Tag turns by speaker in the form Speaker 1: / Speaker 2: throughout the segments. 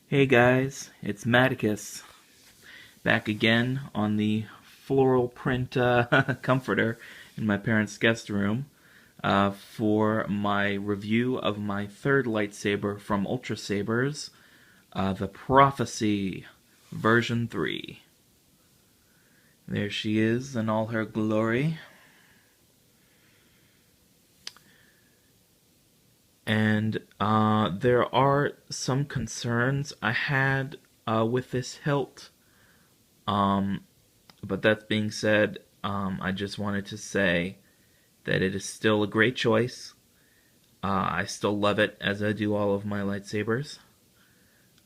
Speaker 1: Hey guys, it's Maticus, back again on the floral print comforter in my parents' guest room for my review of my third lightsaber from Ultrasabers, the Prophecy version 3. There she is in all her glory. And there are some concerns I had with this hilt. But that being said, I just wanted to say that it is still a great choice. I still love it as I do all of my lightsabers.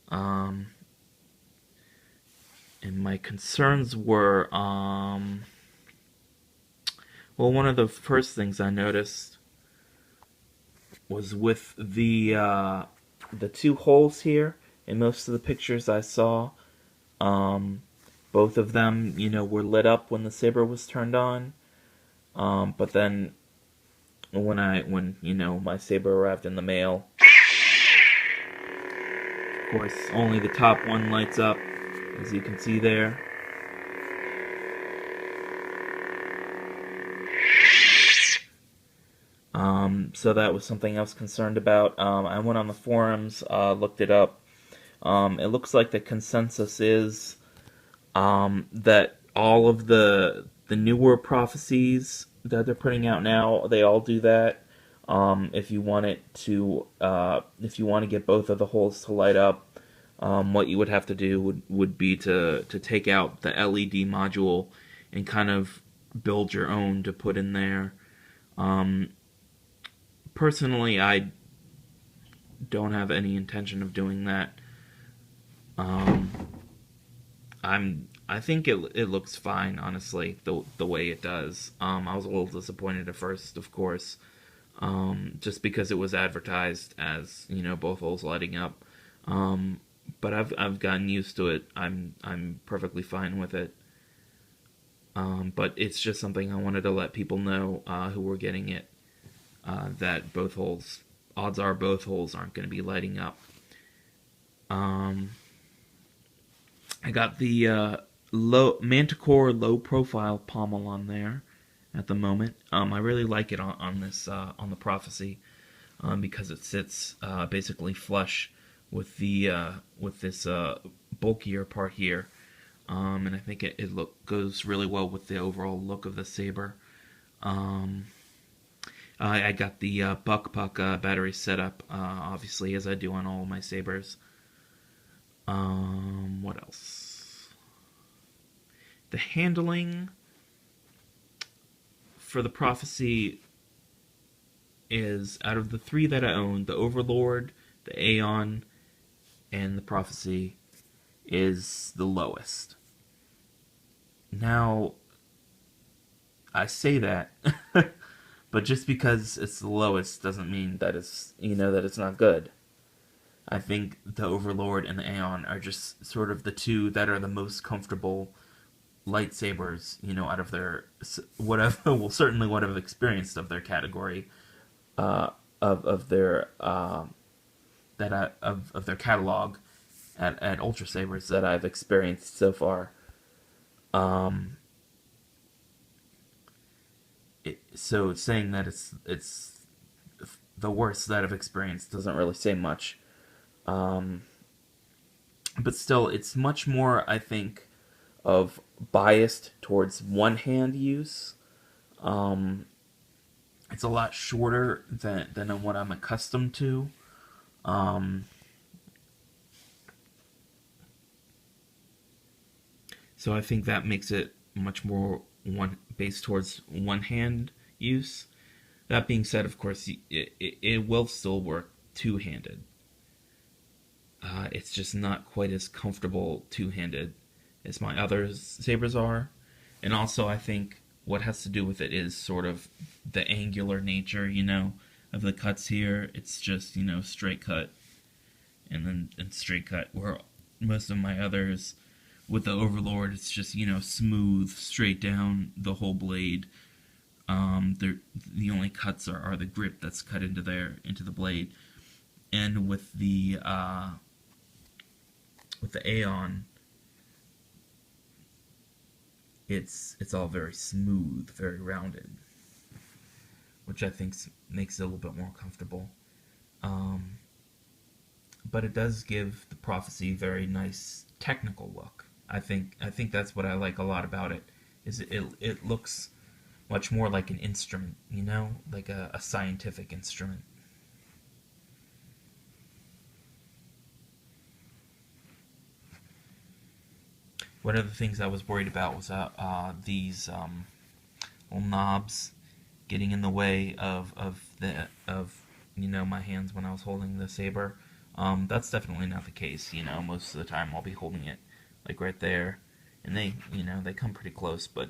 Speaker 1: Um, and my concerns were, well, one of the first things I noticed was with the two holes here. In most of the pictures I saw, um, both of them, were lit up when the saber was turned on. But then when my saber arrived in the mail, of course, only the top one lights up, as you can see there. So that was something I was concerned about. I went on the forums, looked it up. It looks like the consensus is that all of the newer prophecies that they're putting out now, they all do that. If you want if you want to get both of the holes to light up, what you would have to do would be to take out the LED module and kind of build your own to put in there. Personally, I don't have any intention of doing that. Um, I think it looks fine, honestly, the way it does. I was a little disappointed at first, of course, just because it was advertised as both holes lighting up. But I've gotten used to it. I'm perfectly fine with it. But it's just something I wanted to let people know who were getting it, that both holes, odds are both holes aren't going to be lighting up. I got the Manticore low profile pommel on there at the moment. I really like it on this on the Prophecy, because it sits basically flush with the with this bulkier part here, and I think it goes really well with the overall look of the saber. I got the Buck Puck battery setup, obviously, as I do on all of my sabers. What else? The handling for the Prophecy is, out of the three that I own, the Overlord, the Aeon, and the Prophecy is the lowest. Now, I say that, but just because it's the lowest doesn't mean that it's not good. I think the Overlord and the Aeon are just sort of the two that are the most comfortable lightsabers, out of their whatever, well, certainly what I've experienced of their category, of their of their catalog at Ultrasabers that I've experienced so far. Um, so saying that it's the worst that I've experienced doesn't really say much. Um, but still, it's much more, I think, of biased towards one hand use. Um, it's a lot shorter than what I'm accustomed to. Um, so I think that makes it much more one based towards one hand use. That being said, of course, it will still work two handed. It's just not quite as comfortable two handed as my other sabers are. And also, I think what has to do with it is sort of the angular nature, of the cuts here. It's just, straight cut and straight cut. Where most of my others, with the Overlord, it's just, smooth, straight down the whole blade. The only cuts are the grip that's cut into the blade. And with the with the Aeon, it's all very smooth, very rounded, which I think makes it a little bit more comfortable. But it does give the Prophecy a very nice technical look. I think that's what I like a lot about it. Is it looks much more like an instrument, you know, like a scientific instrument. One of the things I was worried about was these little knobs getting in the way of you know, my hands when I was holding the saber. That's definitely not the case. You know, most of the time I'll be holding it like right there, and they, you know, they come pretty close, but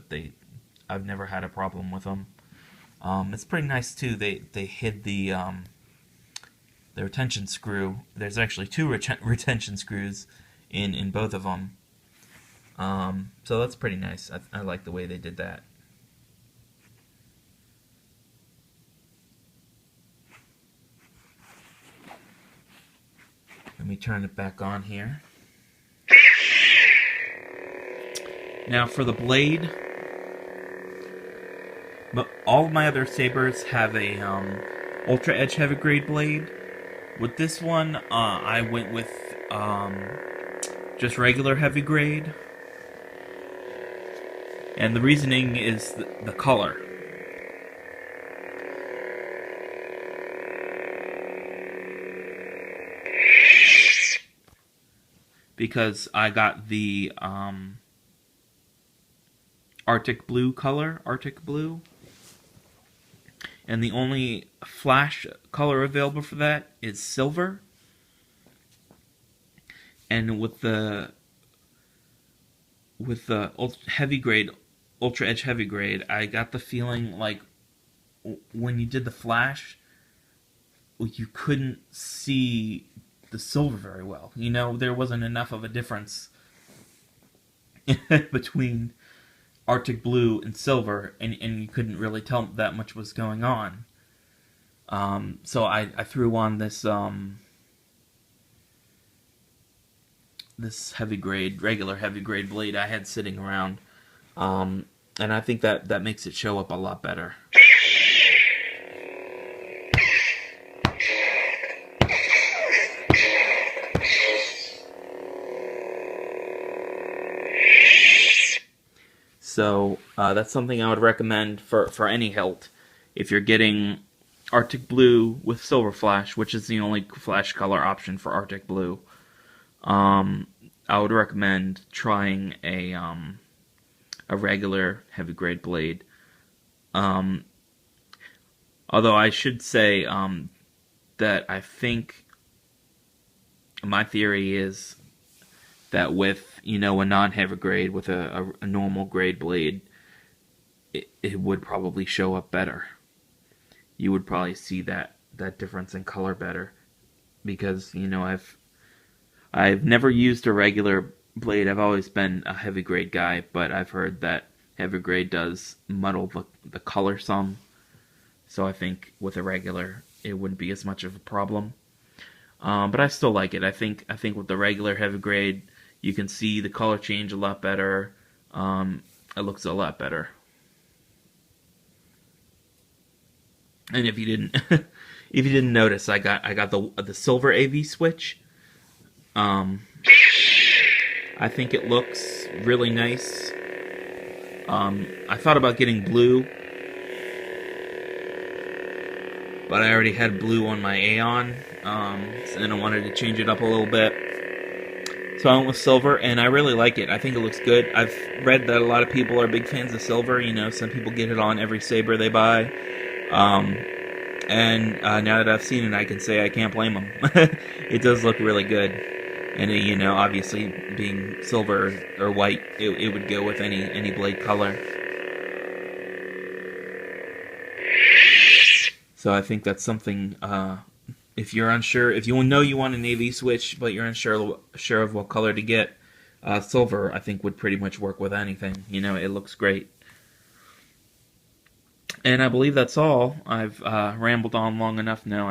Speaker 1: I've never had a problem with them. It's pretty nice too. They hid the retention screw. There's actually two retention screws in both of them. So that's pretty nice. I like the way they did that. Let me turn it back on here. Now for the blade, but all of my other sabers have a Ultra Edge heavy grade blade. With this one, I went with just regular heavy grade, and the reasoning is the color. Because I got the Arctic Blue color, Arctic Blue, and the only flash color available for that is silver. And with the heavy grade, Ultra Edge heavy grade, I got the feeling like when you did the flash, you couldn't see the silver very well. You know, there wasn't enough of a difference between Arctic Blue and silver, and you couldn't really tell that much was going on. So I threw on this this heavy grade, regular heavy grade blade I had sitting around, and I think that makes it show up a lot better. So that's something I would recommend for any hilt. If you're getting Arctic Blue with Silver Flash, which is the only flash color option for Arctic Blue, I would recommend trying a regular heavy grade blade. Although I should say that I think my theory is that with, you know, a non-heavy grade, with a normal grade blade, it would probably show up better. You would probably see that difference in color better, because, you know, I've never used a regular blade. I've always been a heavy grade guy, but I've heard that heavy grade does muddle the color some. So I think with a regular, it wouldn't be as much of a problem. But I still like it. I think with the regular heavy grade, you can see the color change a lot better. It looks a lot better. And if you didn't notice, I got the silver AV switch. I think it looks really nice. I thought about getting blue, but I already had blue on my Aeon, and I wanted to change it up a little bit. So I went with silver, and I really like it. I think it looks good. I've read that a lot of people are big fans of silver. You know, some people get it on every saber they buy. And now that I've seen it, I can say I can't blame them. It does look really good. And, you know, obviously, being silver or white, it would go with any blade color. So I think that's something, if you're unsure, if you know you want an AV switch, but you're unsure of what color to get, silver, I think, would pretty much work with anything. You know, it looks great. And I believe that's all. I've rambled on long enough now.